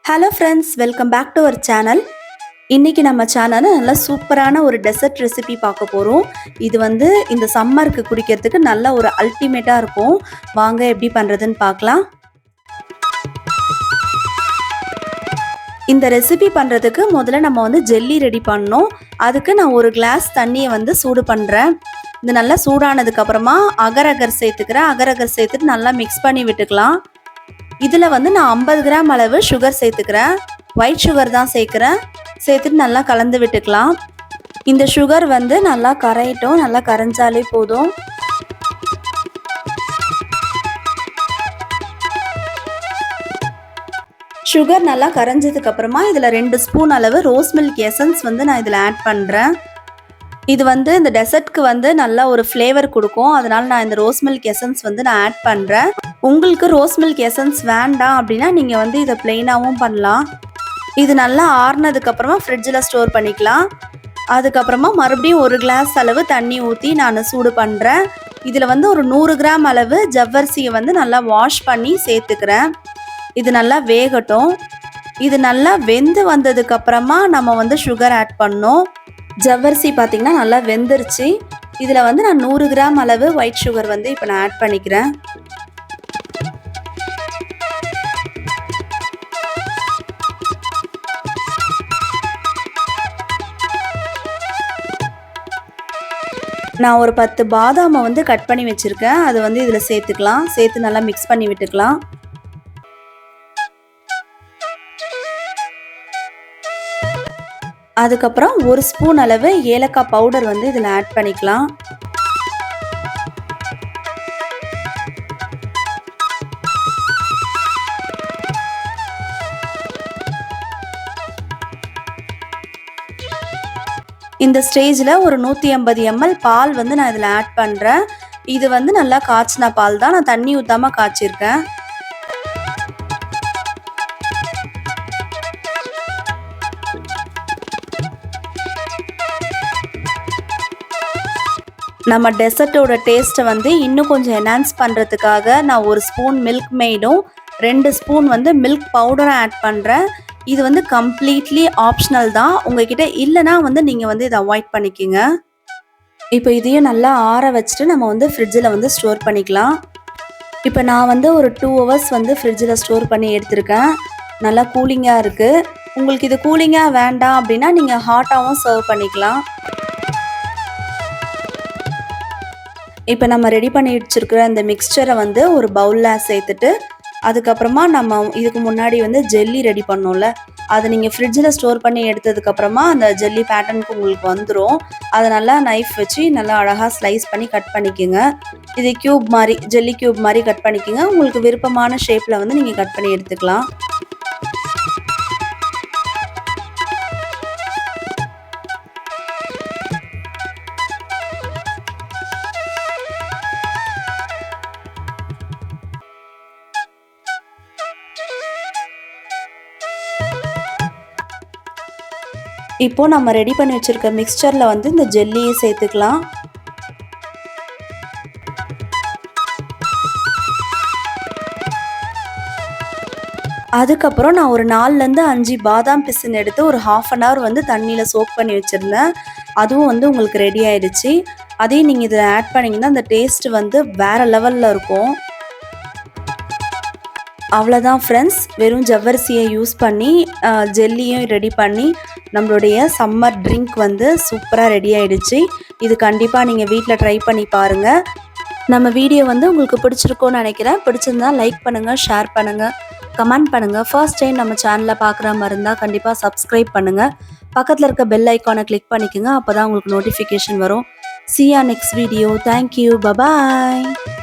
Hello friends, welcome back to our channel. இன்றைக்கி நம்ம சேனலில் நல்ல சூப்பரான ஒரு டெசர்ட் ரெசிபி பார்க்க போகிறோம். இது இந்த சம்மருக்கு குடிக்கிறதுக்கு நல்ல ஒரு அல்டிமேட்டாக இருக்கும். வாங்க எப்படி பண்ணுறதுன்னு பார்க்கலாம். இந்த ரெசிபி பண்ணுறதுக்கு முதல்ல நம்ம ஜெல்லி ரெடி பண்ணணும். அதுக்கு நான் ஒரு கிளாஸ் தண்ணியை சூடு பண்ணுறேன். இது நல்லா சூடானதுக்கப்புறமா அகர் அகர் சேர்த்துக்கிறேன். அகர் அகர் சேர்த்துட்டு நல்லா மிக்ஸ் பண்ணி விட்டுக்கலாம். இதில் நான் 50 கிராம் அளவு சுகர் சேர்த்துக்கிறேன். ஒயிட் சுகர் தான் சேர்க்குறேன். சேர்த்துட்டு நல்லா கலந்து விட்டுக்கலாம். இந்த சுகர் நல்லா கரையட்டும். நல்லா கரைஞ்சாலே போதும். சுகர் நல்லா கரைஞ்சதுக்கப்புறமா இதில் 2 ஸ்பூன் அளவு ரோஸ் மில்க் எசன்ஸ் நான் இதில் ஆட் பண்ணுறேன். இது இந்த டெசர்ட்க்கு நல்லா ஒரு ஃப்ளேவர் கொடுக்கும். அதனால் நான் இந்த ரோஸ் மில்க் எசன்ஸ் நான் ஆட் பண்ணுறேன். உங்களுக்கு ரோஸ் மில்க் எசன்ஸ் வேண்டாம் அப்படின்னா நீங்கள் இதை பிளெயினாகவும் பண்ணலாம். இது நல்லா ஆறுனதுக்கப்புறமா ஃப்ரிட்ஜில் ஸ்டோர் பண்ணிக்கலாம். அதுக்கப்புறமா மறுபடியும் ஒரு கிளாஸ் அளவு தண்ணி ஊற்றி நான் சூடு பண்ணுறேன். இதில் ஒரு 100 கிராம் அளவு ஜவ்வரிசியை நல்லா வாஷ் பண்ணி சேர்த்துக்கிறேன். இது நல்லா வேகட்டும். இது நல்லா வெந்து வந்ததுக்கப்புறமா நம்ம சுகர் ஆட் பண்ணோம். ஜவ்வரிசி பார்த்திங்கன்னா நல்லா வெந்துருச்சு. இதில் நான் 100 கிராம் அளவு ஒயிட் சுகர் இப்போ நான் ஆட் பண்ணிக்கிறேன். நான் ஒரு 10 பாதாமை கட் பண்ணி வச்சுருக்கேன். அது இதில் சேர்த்துக்கலாம். சேர்த்து நல்லா மிக்ஸ் பண்ணி விட்டுக்கலாம். அதுக்கப்புறம் ஒரு ஸ்பூன் அளவு ஏலக்காய் பவுடர் இதில் ஆட் பண்ணிக்கலாம். இந்த ஸ்டேஜில் ஒரு 150 ml பால் நான் இதில் ஆட் பண்ணுறேன். இது நல்லா காய்ச்சின பால் தான். நான் தண்ணி ஊற்றாமல் காய்ச்சிருக்கேன். நம்ம டெசர்ட்டோட டேஸ்ட்டை இன்னும் கொஞ்சம் என்ஹான்ஸ் பண்ணுறதுக்காக நான் ஒரு ஸ்பூன் மில்க் மெய்டும் 2 ஸ்பூன் மில்க் பவுடரும் ஆட் பண்ணுறேன். இது கம்ப்ளீட்லி ஆப்ஷனல் தான். உங்ககிட்ட இல்லைனா நீங்கள் இதை அவாய்ட் பண்ணிக்கோங்க. இப்போ இதையும் நல்லா ஆற வச்சுட்டு நம்ம ஃப்ரிட்ஜில் ஸ்டோர் பண்ணிக்கலாம். இப்போ நான் ஒரு 2 ஹவர்ஸ் ஃப்ரிட்ஜில் ஸ்டோர் பண்ணி எடுத்திருக்கேன். நல்லா கூலிங்காக இருக்குது. உங்களுக்கு இது கூலிங்காக வேண்டாம் அப்படின்னா நீங்கள் ஹாட்டாகவும் சர்வ் பண்ணிக்கலாம். இப்போ நம்ம ரெடி பண்ணி வச்சுருக்கிற இந்த மிக்ஸ்சரை ஒரு பவுலில் சேர்த்துட்டு அதுக்கப்புறமா நம்ம இதுக்கு முன்னாடி ஜெல்லி ரெடி பண்ணோம்ல, அதை நீங்கள் ஃப்ரிட்ஜில் ஸ்டோர் பண்ணி எடுத்ததுக்கப்புறமா அந்த ஜெல்லி பேட்டர்னுக்கு உங்களுக்கு வந்துடும். அதை நல்லா நைஃப் வச்சு நல்லா அழகாக ஸ்லைஸ் பண்ணி கட் பண்ணிக்கோங்க. இது க்யூப் மாதிரி, ஜெல்லி க்யூப் மாதிரி கட் பண்ணிக்கோங்க. உங்களுக்கு விருப்பமான ஷேப்பில் நீங்கள் கட் பண்ணி எடுத்துக்கலாம். இப்போது நம்ம ரெடி பண்ணி வச்சுருக்க மிக்ஸ்சரில் இந்த ஜெல்லியை சேர்த்துக்கலாம். அதுக்கப்புறம் நான் ஒரு 4லேருந்து 5 பாதாம் பிசின் எடுத்து ஒரு 1/2 hour தண்ணியில் சோக் பண்ணி வச்சுருந்தேன். அதுவும் உங்களுக்கு ரெடி ஆயிடுச்சு. அதையும் நீங்கள் இதில் ஆட் பண்ணிங்கன்னா அந்த டேஸ்ட்டு வேறு லெவலில் இருக்கும். அவ்வளோதான் ஃப்ரெண்ட்ஸ், வெறும் ஜவ்வரிசியை யூஸ் பண்ணி ஜெல்லியும் ரெடி பண்ணி நம்மளுடைய சம்மர் ட்ரிங்க் சூப்பராக ரெடி ஆகிடுச்சு. இது கண்டிப்பாக நீங்கள் வீட்டில் ட்ரை பண்ணி பாருங்கள். நம்ம வீடியோ உங்களுக்கு பிடிச்சிருக்கோன்னு நினைக்கிறேன். பிடிச்சிருந்தா லைக் பண்ணுங்கள், ஷேர் பண்ணுங்கள், கமெண்ட் பண்ணுங்கள். ஃபர்ஸ்ட் டைம் நம்ம சேனலில் பார்க்குற மாதிரி இருந்தால் கண்டிப்பாக சப்ஸ்கிரைப் பண்ணுங்கள். பக்கத்தில் இருக்க பெல் ஐக்கானை கிளிக் பண்ணிக்கோங்க. அப்போ தான் உங்களுக்கு நோட்டிஃபிகேஷன் வரும். See you next video. Thank you. Bye bye.